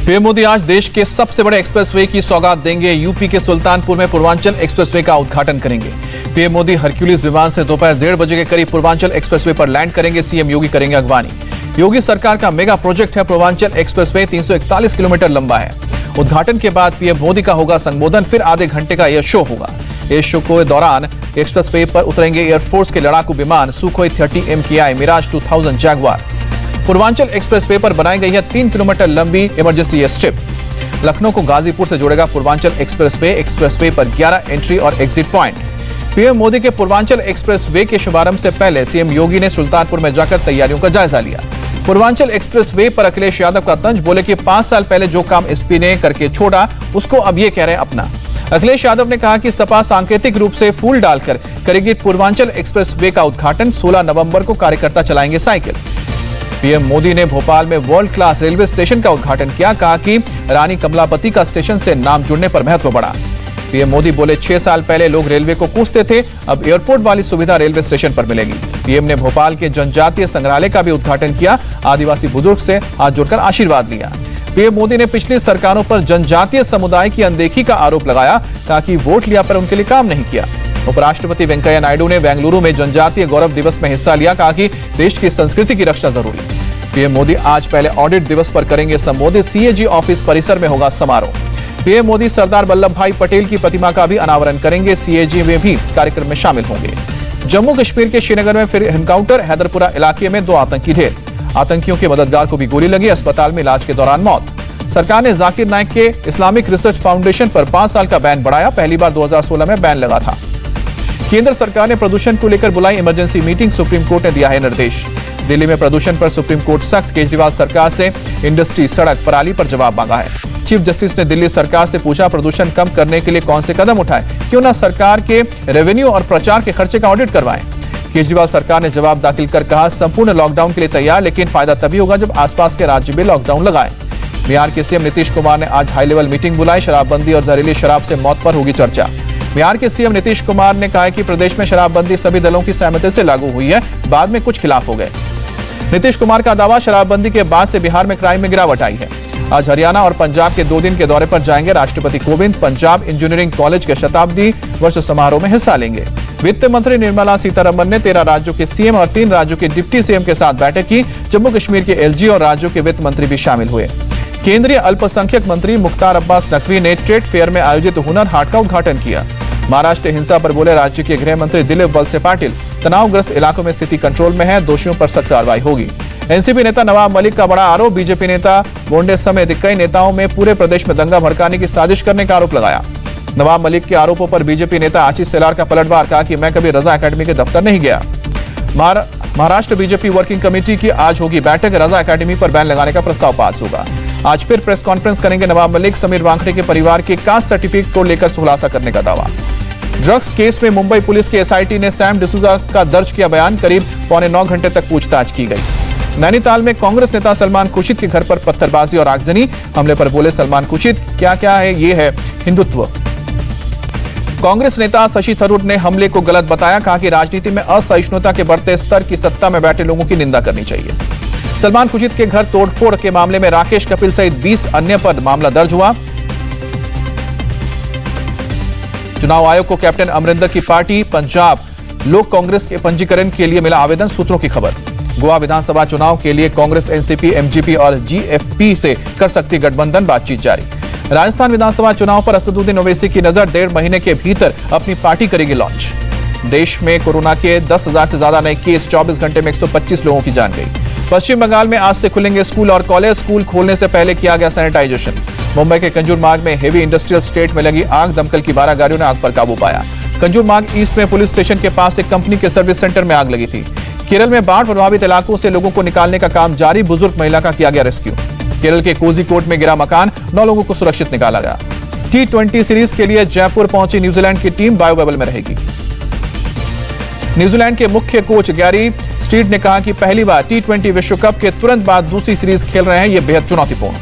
PM Modi आज देश के सबसे बड़े एक्सप्रेसवे की सौगात देंगे। यूपी के सुल्तानपुर में पूर्वांचल एक्सप्रेसवे का उद्घाटन करेंगे। पीएम मोदी हरक्यूलिस विमान से दोपहर 1:30 बजे के करीब पूर्वांचल एक्सप्रेसवे पर लैंड करेंगे। सीएम योगी करेंगे अगवानी। योगी सरकार का मेगा प्रोजेक्ट है पूर्वांचल एक्सप्रेसवे, 341 किलोमीटर लंबा है। उद्घाटन के बाद पीएम मोदी का होगा संबोधन, फिर आधे घंटे का एयर शो होगा। एयर शो के दौरान एक्सप्रेसवे पर उतरेंगे एयरफोर्स के लड़ाकू विमान Sukhoi 30 MKI, Mirage 2000 Jaguar. Purvanchal expressway पर बनाई गई है 3 किलोमीटर लंबी इमरजेंसी एयर स्ट्रिप। लखनऊ को गाजीपुर से जोड़ेगा पूर्वांचल एक्सप्रेसवे। एक्सप्रेसवे पर 11 एंट्री और एग्जिट पॉइंट। पीएम मोदी के पूर्वांचल एक्सप्रेसवे के शुभारंभ से पहले सीएम योगी ने सुल्तानपुर में जाकर तैयारियों का जायजा लिया। पूर्वांचल एक्सप्रेसवे पर अखिलेश यादव का तंज, बोले कि 5 साल पहले जो काम एसपी ने करके छोड़ा उसको अब ये कह रहे हैं अपना। अखिलेश यादव ने कहा कि सपा सांकेतिक रूप से फूल डालकर करेगी पूर्वांचल एक्सप्रेसवे का उद्घाटन। 16 नवंबर को कार्यकर्ता चलाएंगे साइकिल। पीएम मोदी ने भोपाल में वर्ल्ड क्लास रेलवे स्टेशन का उद्घाटन किया। कहा कि रानी कमलापति का स्टेशन से नाम जुड़ने पर महत्व बढ़ा। पीएम मोदी बोले 6 साल पहले लोग रेलवे को कोसते थे, अब एयरपोर्ट वाली सुविधा रेलवे स्टेशन पर मिलेगी। पीएम ने भोपाल के जनजातीय संग्रहालय का भी उद्घाटन किया। आदिवासी बुजुर्ग से हाथ जोड़कर आशीर्वाद लिया। पीएम मोदी ने पिछली सरकारों पर जनजातीय समुदाय की अनदेखी का आरोप लगाया। कहा कि वोट लिया पर उनके लिए काम नहीं किया। उपराष्ट्रपति वेंकैया नायडू ने बेंगलुरु में जनजातीय गौरव दिवस में हिस्सा लिया। कहा कि देश की संस्कृति की रक्षा जरूरी। पीएम मोदी आज पहले ऑडिट दिवस पर करेंगे संबोधित। सीएजी ऑफिस परिसर में होगा समारोह। पीएम मोदी सरदार वल्लभ भाई पटेल की प्रतिमा का भी अनावरण करेंगे। सीएजी में भी कार्यक्रम में शामिल होंगे। जम्मू कश्मीर के श्रीनगर में फिर एनकाउंटर। हैदरपुरा इलाके में 2 आतंकी ढेर। आतंकियों के मददगार को भी गोली लगी, अस्पताल में इलाज के दौरान मौत। सरकार ने जाकिर नाइक के इस्लामिक रिसर्च फाउंडेशन पर 5 साल का बैन बढ़ाया। पहली बार 2016 में बैन लगा था। केंद्र सरकार ने प्रदूषण को लेकर बुलाई इमरजेंसी मीटिंग। सुप्रीम कोर्ट ने दिया है निर्देश। दिल्ली में प्रदूषण पर सुप्रीम कोर्ट सख्त। केजरीवाल सरकार से इंडस्ट्री, सड़क, पराली पर जवाब मांगा है। चीफ जस्टिस ने दिल्ली सरकार से पूछा प्रदूषण कम करने के लिए कौन से कदम उठाएं, क्यों ना सरकार के रेवेन्यू और प्रचार के खर्चे का ऑडिट करवाएं। केजरीवाल सरकार ने जवाब दाखिल कर कहा संपूर्ण लॉकडाउन के लिए तैयार, लेकिन फायदा तभी होगा जब आसपास के राज्य भी लॉकडाउन लगाएं। बिहार के सीएम नीतीश कुमार ने आज हाई लेवल मीटिंग बुलाई। शराबबंदी और जहरीली शराब से मौत पर होगी चर्चा। बिहार के सीएम नीतीश कुमार ने कहा कि प्रदेश में शराबबंदी सभी दलों की सहमति से लागू हुई है, बाद में कुछ खिलाफ हो गए। नीतीश कुमार का दावा शराबबंदी के बाद से बिहार में क्राइम में गिरावट आई है। आज हरियाणा और पंजाब के 2 दिन के दौरे पर जाएंगे राष्ट्रपति कोविंद। पंजाब इंजीनियरिंग कॉलेज के शताब्दी वर्ष समारोह में हिस्सा लेंगे। वित्त मंत्री निर्मला सीतारमण ने 13 राज्यों के सीएम और 3 राज्यों के डिप्टी सीएम के साथ बैठक की। जम्मू कश्मीर के एलजी और राज्यों के वित्त मंत्री भी शामिल हुए। केंद्रीय अल्पसंख्यक मंत्री मुख्तार अब्बास नकवी ने ट्रेड फेयर में आयोजित हुनर हाट का उद्घाटन किया। महाराष्ट्र हिंसा पर बोले राज्य के गृह मंत्री दिलीप वलसे पाटिल, तनावग्रस्त इलाकों में स्थिति कंट्रोल में है, दोषियों पर सख्त कार्रवाई होगी। एनसीपी नेता नवाब मलिक का बड़ा आरोप। बीजेपी नेता बोंडे समेत कई नेताओं में पूरे प्रदेश में दंगा भड़काने की साजिश करने का आरोप लगाया। नवाब मलिक के आरोपों पर बीजेपी नेता आशीष शेलार का पलटवार। कहा कि मैं कभी रजा एकेडमी के दफ्तर नहीं गया। महाराष्ट्र बीजेपी वर्किंग कमेटी की आज होगी बैठक। रजा एकेडमी पर बैन लगाने का प्रस्ताव पास होगा। आज फिर प्रेस कॉन्फ्रेंस करेंगे नवाब मलिक। समीर वांखड़े के परिवार के कास्ट सर्टिफिकेट को लेकर खुलासा करने का दावा। ड्रग्स केस में मुंबई पुलिस की एसआईटी ने सैम डिसूजा का दर्ज किया बयान। करीब 9.25 घंटे तक पूछताछ की गई। नैनीताल में कांग्रेस नेता सलमान खुर्शीद के घर पर पत्थरबाजी और आगजनी। हमले पर बोले सलमान खुर्शीद, क्या क्या है ये है हिंदुत्व। कांग्रेस नेता शशि थरूर ने हमले को गलत बताया। कहा कि राजनीति में असहिष्णुता के बढ़ते स्तर की सत्ता में बैठे लोगों की निंदा करनी चाहिए। सलमान खुर्शीद के घर तोड़फोड़ के मामले में राकेश कपिल सहित 20 अन्य पर मामला दर्ज हुआ। चुनाव आयोग को कैप्टन अमरिंदर की पार्टी पंजाब लोक कांग्रेस के पंजीकरण के लिए मिला आवेदन। सूत्रों की खबर। गोवा विधानसभा चुनाव के लिए कांग्रेस, एनसीपी, एमजीपी और जीएफपी से कर सकती गठबंधन, बातचीत जारी। राजस्थान विधानसभा चुनाव पर असदुद्दीन ओवैसी की नजर। 1.5 महीने के भीतर अपनी पार्टी करेगी लॉन्च। देश में कोरोना के 10,000 से ज्यादा नए केस। 24 घंटे में 125 लोगों की जान गई। पश्चिम बंगाल में आज से खुलेंगे स्कूल और कॉलेज। स्कूल खोलने से पहले किया गया सैनिटाइजेशन। मुंबई के कंजूर मार्ग में हेवी इंडस्ट्रियल स्टेट में लगी आग। दमकल की 12 गाड़ियों ने आग पर काबू पाया। कंजूर मार्ग ईस्ट में पुलिस स्टेशन के पास एक कंपनी के सर्विस सेंटर में आग लगी थी। केरल में बाढ़ प्रभावित इलाकों से लोगों को निकालने का काम जारी। बुजुर्ग महिला का किया गया रेस्क्यू। केरल के कोझिकोड में गिरा मकान। 9 लोगों को सुरक्षित निकाला गया। T20 सीरीज के लिए जयपुर पहुंची न्यूजीलैंड की टीम। बायो बबल में रहेगी। न्यूजीलैंड के मुख्य कोच गैरी स्ट्रीट ने कहा कि पहली बार T20 विश्व कप के तुरंत बाद दूसरी सीरीज खेल रहे हैं, यह बेहद चुनौतीपूर्ण।